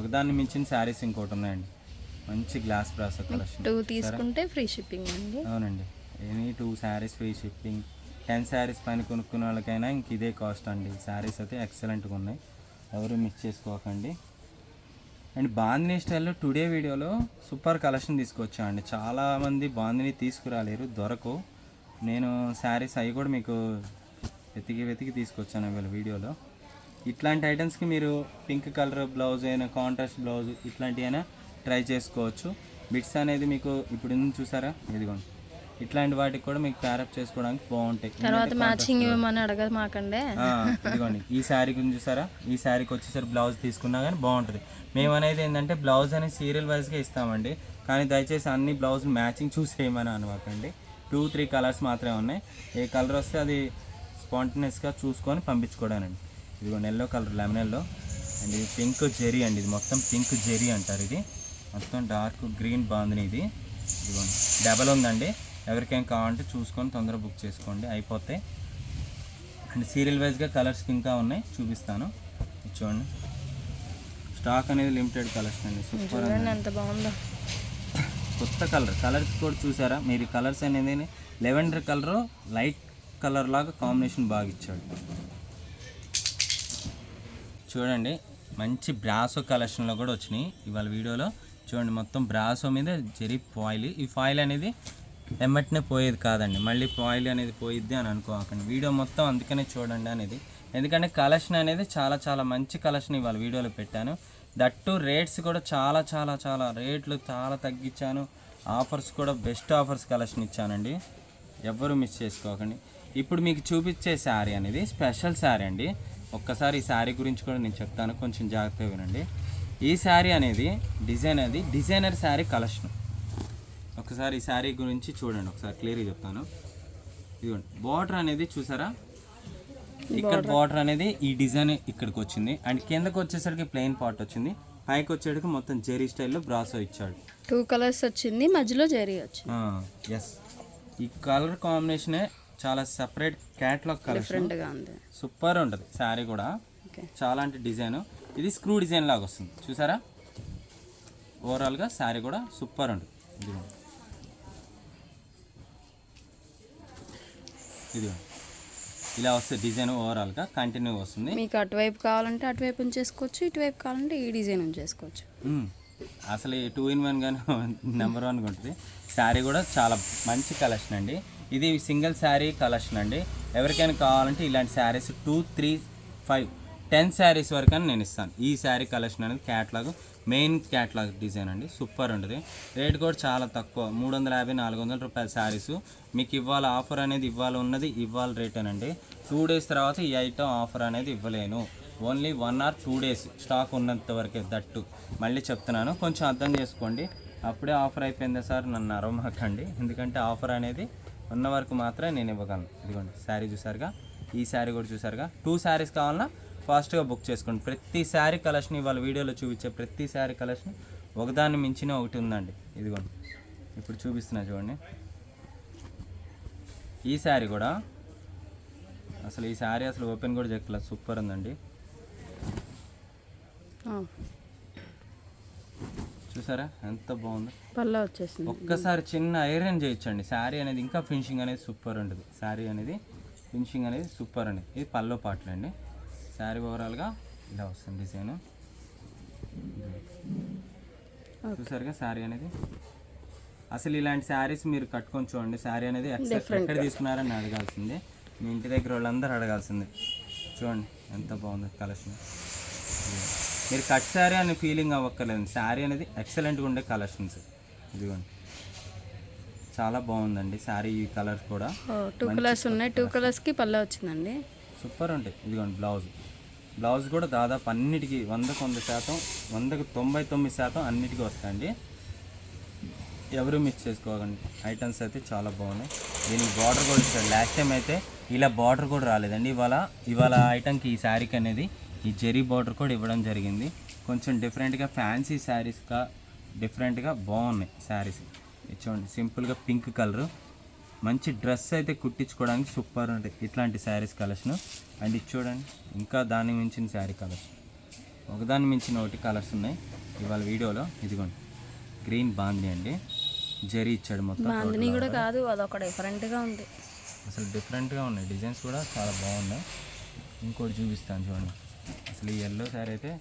[SPEAKER 1] ఒకదాన్ని మించిన శారీస్ ఇంకోటి ఉన్నాయండి. మంచి గ్లాస్ బ్రాసో కలెక్షన్.
[SPEAKER 2] 2 తీసుకుంటే ఫ్రీ షిప్పింగ్ అండి.
[SPEAKER 1] అవునండి, any 2 saris free shipping. 10 saris పైన కొనుక్కున్న వాళ్ళకైనా ఇంక ఇదే కాస్ట్ అండి. శారీస్ అయితే ఎక్సలెంట్గా ఉన్నాయి, ఎవరు మిస్ చేసుకోకండి. అండ్ బాందిని స్టైల్లో టుడే వీడియోలో సూపర్ కలెక్షన్ తీసుకొచ్చా అండి. చాలామంది బాందిని తీసుకురాలేరు, దొరకవు. నేను శారీస్ అవి కూడా మీకు వెతికి తీసుకొచ్చాను ఇవాళ వీడియోలో. ఇట్లాంటి ఐటమ్స్కి మీరు పింక్ కలర్ బ్లౌజ్ అయినా కాంట్రాస్ట్ బ్లౌజ్ ఇట్లాంటివి అయినా ట్రై చేసుకోవచ్చు. బిట్స్ అనేది మీకు ఇప్పుడు చూసారా ఇదిగోండి, ఇట్లాంటి వాటికి కూడా మీకు ప్యారప్ చేసుకోవడానికి బాగుంటాయి.
[SPEAKER 2] తర్వాత మ్యాచింగ్ ఇవ్వమని అడగదు మాకండి.
[SPEAKER 1] ఇదిగోండి ఈ శారీ గురించి చూసారా, ఈ శారీకి వచ్చేసరికి బ్లౌజ్ తీసుకున్నా కానీ బాగుంటుంది. మేము అనేది ఏంటంటే బ్లౌజ్ అనేది సీరియల్ వైజ్గా ఇస్తామండి, కానీ దయచేసి అన్ని బ్లౌజ్ మ్యాచింగ్ చూసేయమని అనమాకండి. 2-3 కలర్స్ మాత్రమే ఉన్నాయి. ఏ కలర్ వస్తే అది స్పాంటనియస్గా చూసుకొని పంపించుకోవడానండి. ఇదిగోండి yellow colour lemon yellow and ఇది పింక్ జెరీ అండి. ఇది మొత్తం పింక్ జెరీ అంటారు. ఇది మొత్తం డార్క్ గ్రీన్ బాగుంది. ఇది ఇదిగోండి డబల్ ఉందండి. ఎవరికైనా కావాలంటే చూసుకొని తొందరగా బుక్ చేసుకోండి, అయిపోతాయి. అండ్ సీరియల్ వైజ్గా కలర్స్కి ఇంకా ఉన్నాయి, చూపిస్తాను. చూడండి స్టాక్ అనేది లిమిటెడ్ కలెక్షన్ అండి. సూపర్
[SPEAKER 2] ఎంత బాగుందో.
[SPEAKER 1] కొత్త కలర్ కూడా చూసారా మీరు. కలర్స్ అనేది లెవెండర్ కలర్ లైట్ కలర్ లాగా కాంబినేషన్ బాగా ఇచ్చాడు. చూడండి మంచి బ్రాసో కలెక్షన్లో కూడా వచ్చినాయి ఇవాళ వీడియోలో. చూడండి మొత్తం బ్రాసో మీద జెరీ ఫాయిల్. ఈ ఫాయిల్ అనేది ఎమ్మటినే పోయేది కాదండి, మళ్ళీ ఫాయిల్ అనేది పోయిద్ది అని అనుకోకండి. వీడియో మొత్తం అందుకనే చూడండి అనేది, ఎందుకంటే కలెక్షన్ అనేది చాలా చాలా మంచి కలెక్షన్ ఇవాళ వీడియోలో పెట్టాను. దట్టు రేట్స్ కూడా చాలా చాలా చాలా రేట్లు చాలా తగ్గించాను. ఆఫర్స్ కూడా బెస్ట్ ఆఫర్స్ కలెక్షన్ ఇచ్చానండి, ఎవ్వరూ మిస్ చేసుకోకండి. ఇప్పుడు మీకు చూపించే శారీ అనేది స్పెషల్ శారీ అండి. ఒక్కసారి ఈ శారీ గురించి కూడా నేను చెప్తాను, కొంచెం జాగ్రత్తగా వినండి. ఈ శారీ అనేది డిజైనర్ శారీ కలెక్షన్. ఒకసారి ఈ శారీ గురించి చూడండి, ఒకసారి క్లియర్గా చెప్తాను. ఇదిగోండి బార్డర్ అనేది చూసారా, ఇక్కడ బార్డర్ అనేది ఈ డిజైన్ ఇక్కడికి వచ్చింది. అండ్ కిందకి వచ్చేసరికి ప్లెయిన్ పార్ట్ వచ్చింది, పైకి వచ్చేటికి మొత్తం జెరీ స్టైల్లో బ్రాసో ఇచ్చాడు.
[SPEAKER 2] 2 కలర్స్ వచ్చింది, మధ్యలో జెరీ వచ్చింది.
[SPEAKER 1] ఎస్, ఈ కలర్ కాంబినేషనే చాలా సెపరేట్ క్యాట్లాగ్ కలెక్షన్, సూపర్ ఉంటుంది శారీ కూడా. చాలా అంటే డిజైన్ ఇది స్క్రూ డిజైన్ లాగా వస్తుంది చూసారా. ఓవరాల్గా శారీ కూడా సూపర్ ఉంటుంది. ఇది ఇలా వస్తుంది డిజైన్, ఓవరాల్గా కంటిన్యూ వస్తుంది.
[SPEAKER 2] మీకు అటువైపు కావాలంటే అటువైపు ఉంచేసుకోవచ్చు, ఇటువైపు కావాలంటే ఈ డిజైన్ ఉంచేసుకోవచ్చు.
[SPEAKER 1] అసలు 2-in-1 కానీ నెంబర్ 1 ఉంటుంది. శారీ కూడా చాలా మంచి కలెక్షన్ అండి. ఇది సింగిల్ శారీ కలెక్షన్ అండి. ఎవరికైనా కావాలంటే ఇలాంటి శారీస్ 2, 3, 5 10 శారీస్ వరకు అని నేను ఇస్తాను. ఈ శారీ కలెక్షన్ అనేది క్యాట్లాగ్, మెయిన్ క్యాట్లాగ్ డిజైన్ అండి, సూపర్ ఉంటుంది. రేట్ కూడా చాలా తక్కువ, 350-400 రూపాయల శారీస్ మీకు ఇవాళ ఆఫర్ అనేది ఇవాళ రేటేనండి. 2 days తర్వాత ఈ ఐటమ్ ఆఫర్ అనేది ఇవ్వలేను. ఓన్లీ 1 or 2 days స్టాక్ ఉన్నంత వరకే. దట్టు మళ్ళీ చెప్తున్నాను, కొంచెం అర్థం చేసుకోండి. అప్పుడే ఆఫర్ అయిపోయిందా సార్ నన్ను అరవమాకండి, ఎందుకంటే ఆఫర్ అనేది ఉన్న వరకు మాత్రమే నేను ఇవ్వగలను. ఇదిగోండి శారీ చూసారుగా, ఈ శారీ కూడా చూసారుగా. 2 శారీస్ కావాలన్నా ఫాస్ట్గా బుక్ చేసుకోండి. ప్రతి శారీ కలెక్షన్ ఇవాళ వీడియోలో చూపించే ప్రతి శారీ కలెక్షన్ ఒకదాన్ని మించిన ఒకటి ఉందండి. ఇదిగోండి ఇప్పుడు చూపిస్తున్నా చూడండి. ఈ శారీ కూడా అసలు ఈ శారీ అసలు ఓపెన్ కూడా చెక్కలేదు, సూపర్ ఉందండి. చూసారా ఎంత బాగుందో,
[SPEAKER 2] పళ్ళ వచ్చేసింది.
[SPEAKER 1] ఒక్కసారి చిన్న ఐరన్ చేయొచ్చండి, శారీ అనేది ఇంకా ఫినిషింగ్ అనేది సూపర్ ఉంటుంది. శారీ అనేది ఫినిషింగ్ అనేది సూపర్ అండి. ఇది పల్లో పాటలు అండి. శారీ ఓవరాల్గా ఇలా వస్తుంది డిజైన్. చూసారుగా శారీ అనేది. అసలు ఇలాంటి శారీస్ మీరు కట్టుకొని చూడండి. శారీ అనేది ఎక్కడ తీసుకున్నారని అడగాల్సిందే, మీ ఇంటి దగ్గర వాళ్ళందరూ అడగాల్సిందే. చూడండి ఎంత బాగుంది కలెక్షన్. మీరు కట్ శారీ అనే ఫీలింగ్ అవ్వక్కర్లేదు, శారీ అనేది ఎక్సలెంట్గా ఉండే కలెక్షన్స్. ఇదిగోండి చాలా బాగుందండి శారీ. ఈ కలర్స్ కూడా
[SPEAKER 2] 2 కలర్స్ ఉన్నాయి, 2 కలర్స్కి పళ్ళ వచ్చిందండి,
[SPEAKER 1] సూపర్ ఉంటాయి. ఇదిగోండి బ్లౌజ్ కూడా దాదాపు అన్నిటికీ 100% 99% అన్నిటికీ వస్తాయండి. ఎవరు మిక్స్ చేసుకోకండి, ఐటమ్స్ అయితే చాలా బాగున్నాయి. దీనికి బార్డర్ కూడా ఇచ్చాడు. లాస్ట్ టైం అయితే ఇలా బార్డర్ కూడా రాలేదండి. ఇవాళ ఐటమ్కి ఈ శారీకి అనేది ఈ జెరీ బార్డర్ కూడా ఇవ్వడం జరిగింది. కొంచెం డిఫరెంట్గా ఫ్యాన్సీ శారీస్గా డిఫరెంట్గా బాగున్నాయి శారీస్. చూడండి సింపుల్గా పింక్ కలరు, మంచి డ్రెస్ అయితే కుట్టించుకోవడానికి సూపర్ ఉంటాయి ఇట్లాంటి శారీస్ కలెక్షన్. అండ్ ఇది చూడండి ఇంకా దానికి మించిన శారీ కలెక్షన్, ఒకదాన్ని మించిన ఒకటి కలర్స్ ఉన్నాయి ఇవాళ వీడియోలో. ఇదిగోండి గ్రీన్ బాందీ అండి, జరీ ఇచ్చాడు మొత్తం.
[SPEAKER 2] బాందిని కూడా కాదు, అదొక డిఫరెంట్గా ఉంది,
[SPEAKER 1] అసలు డిఫరెంట్గా ఉన్నాయి. డిజైన్స్ కూడా చాలా బాగున్నాయి. ఇంకోటి చూపిస్తాను చూడండి. అసలు ఈ ఎల్లో శారీ అయితే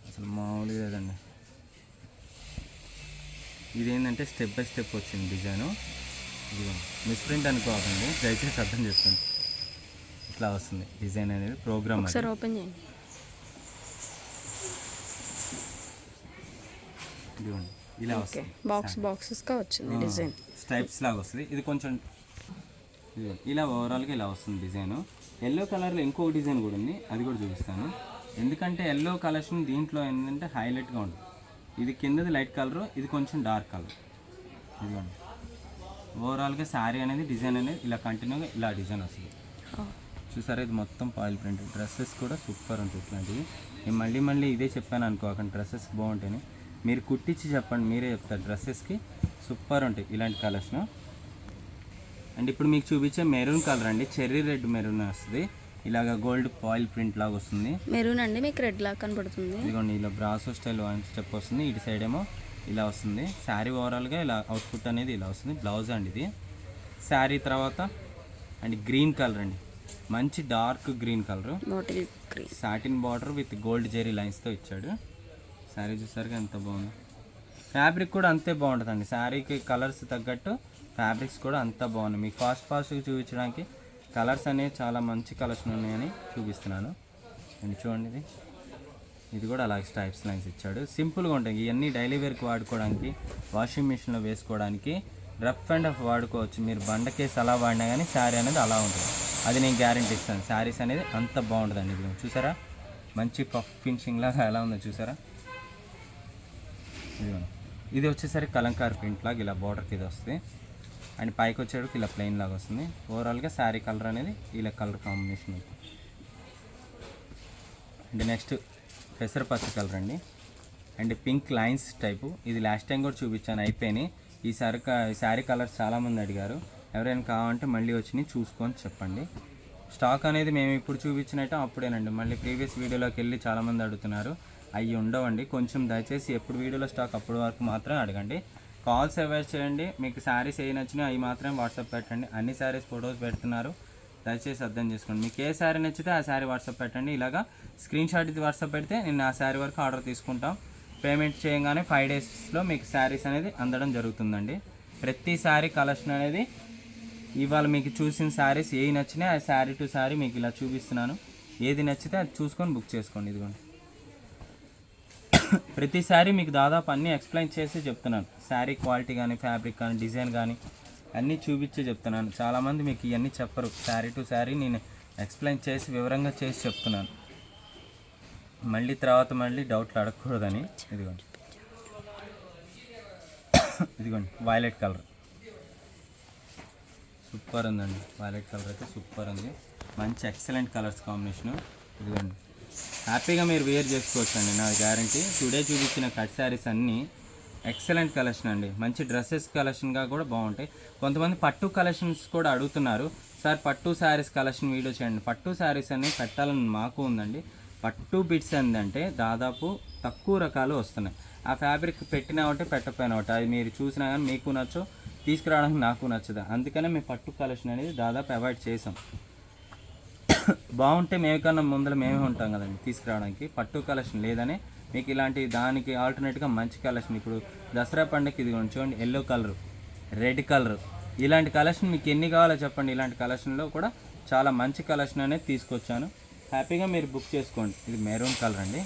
[SPEAKER 1] అసలు మామూలుగా లేదండి. ఇదేంటంటే స్టెప్ బై స్టెప్ వచ్చింది డిజైను. ఇదిగోండి మిస్ప్రింట్ అనుకోకండి, దయచేసి అర్థం చేసుకోండి. ఇట్లా వస్తుంది డిజైన్ అనేది, ప్రోగ్రామ్
[SPEAKER 2] ఒకసారి ఓపెన్ చేయండి.
[SPEAKER 1] ఇదిగోండి ఇలా వస్తుంది,
[SPEAKER 2] బాక్సెస్గా వచ్చింది డిజైన్,
[SPEAKER 1] స్ట్రైప్స్ లాగా వస్తుంది. ఇది కొంచెం ఇలా ఓవరాల్గా ఇలా వస్తుంది డిజైన్. ఎల్లో కలర్లో ఇంకొక డిజైన్ కూడా ఉంది, అది కూడా చూపిస్తాను. ఎందుకంటే ఎల్లో కలెక్షన్ దీంట్లో ఏంటంటే హైలైట్గా ఉంటుంది. ఇది కిందది లైట్ కలరు, ఇది కొంచెం డార్క్ కలర్. ఇదిగోండి ఓవరాల్గా శారీ అనేది డిజైన్ అనేది ఇలా కంటిన్యూగా ఇలా డిజైన్ వస్తుంది. చూసారా ఇది మొత్తం పాయిల్ ప్రింట్. డ్రెస్సెస్ కూడా సూపర్ ఉంటుంది ఇట్లాంటివి. నేను మళ్ళీ ఇదే చెప్పాను అనుకోకండి, డ్రెస్సెస్ బాగుంటాయి. మీరు కుట్టించి చెప్పండి, మీరే చెప్తారు. డ్రెస్సెస్కి సూపర్ ఉంటాయి ఇలాంటి కలర్స్ను. అండ్ ఇప్పుడు మీకు చూపించే మెరూన్ కలర్ అండి, చెర్రీ రెడ్ మెరూన్ వస్తుంది. ఇలాగ గోల్డ్ పాయిల్ ప్రింట్ లాగా వస్తుంది.
[SPEAKER 2] మెరూన్ అండి, మీకు రెడ్ లాగా కనపడుతుంది.
[SPEAKER 1] ఇదిగోండి ఇలా బ్రాసో స్టైల్ స్టెప్ వస్తుంది, ఇటు సైడ్ ఏమో ఇలా వస్తుంది. శారీ ఓవరాల్గా ఇలా అవుట్పుట్ అనేది ఇలా వస్తుంది. బ్లౌజ్ అండి ఇది. శారీ తర్వాత అండ్ గ్రీన్ కలర్ అండి, మంచి dark green colour, satin border with gold zari లైన్స్తో ఇచ్చాడు. శారీ చూసారుగా ఎంత బాగుంది. ఫ్యాబ్రిక్ కూడా అంతే బాగుంటుందండి. శారీకి కలర్స్ తగ్గట్టు ఫ్యాబ్రిక్స్ కూడా అంతా బాగున్నాయి. మీకు ఫాస్ట్గా చూపించడానికి కలర్స్ అనేవి చాలా మంచి కలర్స్ ఉన్నాయని చూపిస్తున్నాను. అండ్ చూడండి ఇది కూడా అలాగే స్ట్రైప్స్ లైన్స్ ఇచ్చాడు. సింపుల్గా ఉంటాయి ఇవన్నీ, డైలీ వేర్కి వాడుకోవడానికి, వాషింగ్ మిషన్లో వేసుకోవడానికి, రఫ్ అండ్ రఫ్ వాడుకోవచ్చు. మీరు బండకేసి అలా వాడినా కానీ శారీ అనేది అలా ఉంటుంది, అది నేను గ్యారెంటీ ఇస్తాను. శారీస్ అనేది అంత బాగుంటుందండి. ఇది చూసారా మంచి పఫ్ ఫినిషింగ్ లాగా ఎలా ఉందో చూసారా. ఇది వచ్చేసరికి కలంకారీ ప్రింట్ లాగా ఇలా బార్డర్కి ఇది వస్తుంది. అండ్ పైకి వచ్చేటికి ఇలా ప్లెయిన్ లాగా వస్తుంది. ఓవరాల్గా శారీ కలర్ అనేది ఇలా కలర్ కాంబినేషన్ ఉంది. అండ్ నెక్స్ట్ పెసరపచ్చ కలర్ అండి, అండ్ పింక్ లైన్స్ టైపు. ఇది లాస్ట్ టైం కూడా చూపించాను, అయిపోయినాయి. ఈ శారీ కలర్స్ చాలామంది అడిగారు. ఎవరైనా కావాలంటే మళ్ళీ వచ్చి చూసుకొని చెప్పండి. స్టాక్ అనేది మేము ఇప్పుడు చూపించినట్టు అప్పుడేనండి. మళ్ళీ ప్రీవియస్ వీడియోలోకి వెళ్ళి చాలామంది అడుగుతున్నారు, అవి ఉండవండి. కొంచెం దయచేసి ఎప్పుడు వీడియోలో స్టాక్ అప్పటి వరకు మాత్రమే అడగండి. కాల్స్ అవాయిడ్ చేయండి. మీకు శారీస్ ఏ నచ్చినా అవి మాత్రమే వాట్సాప్ పెట్టండి. అన్ని శారీస్ ఫొటోస్ పెడుతున్నారు, దయచేసి అర్థం చేసుకోండి. మీకు ఏ శారీ నచ్చితే ఆ శారీ వాట్సాప్ పెట్టండి. ఇలాగా స్క్రీన్ షాట్ ఇది వాట్సాప్ పెడితే నేను ఆ శారీ వరకు ఆర్డర్ తీసుకుంటాం. పేమెంట్ చేయగానే 5 daysలో మీకు శారీస్ అనేది అందడం జరుగుతుందండి. ప్రతి శారీ కలెక్షన్ అనేది ఇవాళ మీకు చూసిన శారీస్ ఏ నచ్చినా ఆ శారీ టు శారీ మీకు ఇలా చూపిస్తున్నాను. ఏది నచ్చితే అది చూసుకొని బుక్ చేసుకోండి. ఇదిగోండి ప్రతి శారీ మీకు దాదాపు అన్నీ ఎక్స్ప్లెయిన్ చేసి చెప్తున్నాను. శారీ క్వాలిటీ కానీ, ఫ్యాబ్రిక్ కానీ, డిజైన్ కానీ అన్నీ చూపించి చెప్తున్నాను. చాలామంది మీకు ఇవన్నీ చెప్పరు. శారీ టు శారీ నేను ఎక్స్ప్లెయిన్ చేసి వివరంగా చేసి చెప్తున్నాను. మళ్ళీ తర్వాత డౌట్లు అడగకూడదని. ఇదిగోండి ఇదిగోండి వైలెట్ కలర్ సూపర్ ఉందండి. వైలెట్ కలర్ అయితే సూపర్ ఉంది. మంచి ఎక్సలెంట్ కలర్స్ కాంబినేషను. ఇదిగోండి హ్యాపీగా మీరు వేర్ చేసుకోవచ్చు అండి, నా గ్యారంటీ. టుడే చూపించిన కట్ శారీస్ అన్నీ ఎక్సలెంట్ కలెక్షన్ అండి. మంచి డ్రెస్సెస్ కలెక్షన్గా కూడా బాగుంటాయి. కొంతమంది పట్టు కలెక్షన్స్ కూడా అడుగుతున్నారు, సార్ పట్టు శారీస్ కలెక్షన్ వీడియో చేయండి. పట్టు శారీస్ అన్ని పెట్టాలని మాకు ఉందండి. పట్టు బిట్స్ ఏంటంటే దాదాపు తక్కువ రకాలు వస్తున్నాయి. ఆ ఫ్యాబ్రిక్ పెట్టినా ఒకటి పెట్టకపోయినా ఒకటి, అది మీరు చూసినా కానీ మీకు నచ్చో తీసుకురావడానికి నాకు నచ్చదు. అందుకనే మేము పట్టు కలెక్షన్ అనేది దాదాపు అవాయిడ్ చేసాం. బాగుంటే మేమే ముందర మేమే ఉంటాం కదండి తీసుకురావడానికి. పట్టు కలెక్షన్ లేదని మీకు ఇలాంటి దానికి ఆల్టర్నేట్గా మంచి కలెక్షన్ ఇప్పుడు దసరా పండుగకి ఇది చూడండి, ఎల్లో కలర్, రెడ్ కలర్, ఇలాంటి కలెక్షన్ మీకు ఎన్ని కావాలో చెప్పండి. ఇలాంటి కలెక్షన్లో కూడా చాలా మంచి కలెక్షన్ అనేది తీసుకొచ్చాను. హ్యాపీగా మీరు బుక్ చేసుకోండి. ఇది మెరూన్ కలర్ అండి,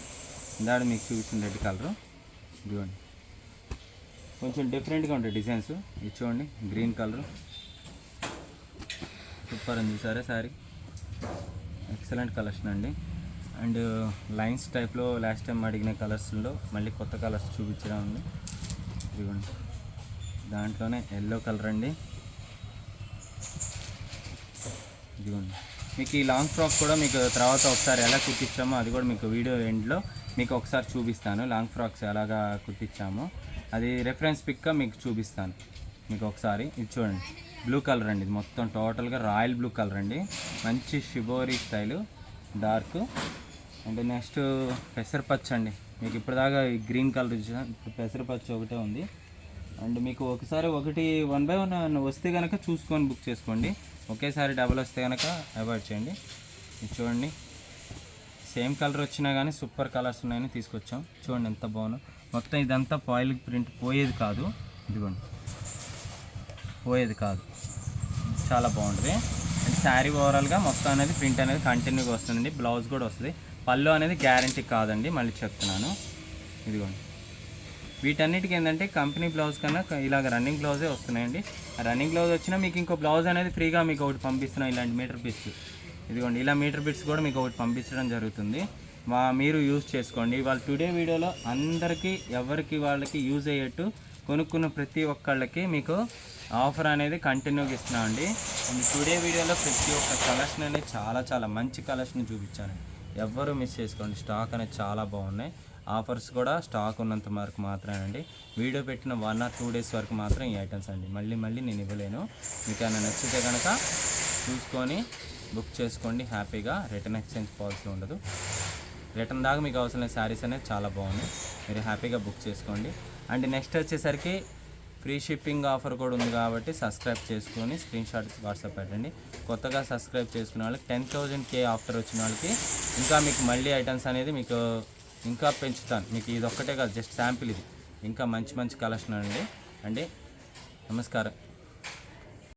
[SPEAKER 1] ఇందాక మీకు చూపించిన రెడ్ కలరు. ఇదిగోండి కొంచెం డిఫరెంట్గా ఉంటాయి డిజైన్స్. ఇది చూడండి గ్రీన్ కలరు సూపర్ ఉంది. సరే సారీ ఎక్సలెంట్ కలెక్షన్ అండి. అండ్ లైన్స్ టైప్లో లాస్ట్ టైం అడిగిన కలర్స్లో మళ్ళీ కొత్త కలర్స్ చూపించడం ఉంది. ఇదిగోండి దాంట్లోనే ఎల్లో కలర్ అండి. ఇదిగోండి మీకు ఈ లాంగ్ ఫ్రాక్ కూడా మీకు తర్వాత ఒకసారి ఎలా కుట్టించామో అది కూడా మీకు వీడియో ఎండ్లో మీకు ఒకసారి చూపిస్తాను. లాంగ్ ఫ్రాక్స్ ఎలాగా కుట్టించామో అది రెఫరెన్స్ పిక్గా మీకు చూపిస్తాను మీకు ఒకసారి. ఇది చూడండి బ్లూ కలర్ అండి, ఇది మొత్తం టోటల్గా రాయల్ బ్లూ కలర్ అండి. మంచి shibori style dark. And next పెసరపచ్చ అండి. మీకు ఇప్పటిదాకా గ్రీన్ కలర్ ఇచ్చాను, ఇప్పుడు పెసరపచ్చ ఒకటే ఉంది. అండ్ మీకు ఒకసారి 1 by 1 వస్తే కనుక చూసుకొని బుక్ చేసుకోండి. ఒకేసారి డబల్ వస్తే కనుక అవాయిడ్ చేయండి. ఇది చూడండి సేమ్ కలర్ వచ్చినా కానీ సూపర్ కలర్స్ ఉన్నాయని తీసుకొచ్చాం. చూడండి ఎంత బాగుందో. మొత్తం ఇదంతా ఫాయిల్ ప్రింట్ పోయేది కాదు. ఇదిగోండి పోయేది కాదు, చాలా బాగుంటుంది. అండ్ శారీ ఓవరాల్గా మొత్తం అనేది ప్రింట్ అనేది కంటిన్యూగా వస్తుందండి. బ్లౌజ్ కూడా వస్తుంది. పళ్ళు అనేది గ్యారంటీ కాదండి, మళ్ళీ చెప్తున్నాను. ఇదిగోండి వీటన్నిటికీ ఏంటంటే కంపెనీ బ్లౌజ్ కన్నా ఇలాగ రన్నింగ్ బ్లౌజే వస్తున్నాయండి. రన్నింగ్ బ్లౌజ్ వచ్చినా మీకు ఇంకో బ్లౌజ్ అనేది ఫ్రీగా మీకు ఒకటి పంపిస్తున్నాం, ఇలాంటి మీటర్ బిట్స్. ఇదిగోండి ఇలా మీటర్ బిట్స్ కూడా మీకు ఒకటి పంపించడం జరుగుతుంది. మీరు యూజ్ చేసుకోండి. వాళ్ళ టుడే వీడియోలో అందరికీ ఎవరికి వాళ్ళకి యూజ్ అయ్యేట్టు కొనుక్కున్న ప్రతి ఒక్కళ్ళకి మీకు ఆఫర్ అనేది కంటిన్యూగా ఇస్తున్నామండి. అండ్ టుడే వీడియోలో ప్రతి ఒక్క కలెక్షన్ అనేది చాలా మంచి కలెక్షన్ చూపించానండి. ఎవ్వరూ మిస్ చేసుకోండి. స్టాక్ అనేది చాలా బాగున్నాయి. ఆఫర్స్ కూడా స్టాక్ ఉన్నంత వరకు మాత్రమేనండి. వీడియో పెట్టిన 1 or 2 days వరకు మాత్రం ఈ ఐటమ్స్ అండి. మళ్ళీ నేను ఇవ్వలేను. మీకు ఏమైనా నచ్చితే కనుక చూసుకొని బుక్ చేసుకోండి. హ్యాపీగా రిటర్న్ ఎక్స్చేంజ్ పాలసీ ఉండదు. రిటర్న్ దాకా మీకు అవసరం లేని శారీస్ అనేది చాలా బాగున్నాయి. మీరు హ్యాపీగా బుక్ చేసుకోండి. అండ్ నెక్స్ట్ వచ్చేసరికి ఫ్రీ షిప్పింగ్ ఆఫర్ కూడా ఉంది కాబట్టి సబ్స్క్రైబ్ చేసుకొని స్క్రీన్ షాట్ వాట్సాప్ పెట్టండి. కొత్తగా సబ్స్క్రైబ్ చేసుకునే వాళ్ళకి 10,000K ఆఫ్టర్ వచ్చిన వాళ్ళకి ఇంకా మీకు మళ్ళీ ఐటమ్స్ అనేది మీకు ఇంకా పెంచుతాను. మీకు ఇది ఒక్కటే కాదు, జస్ట్ శాంపిల్ ఇది. ఇంకా మంచి కలెక్షన్ అండి. నమస్కారం.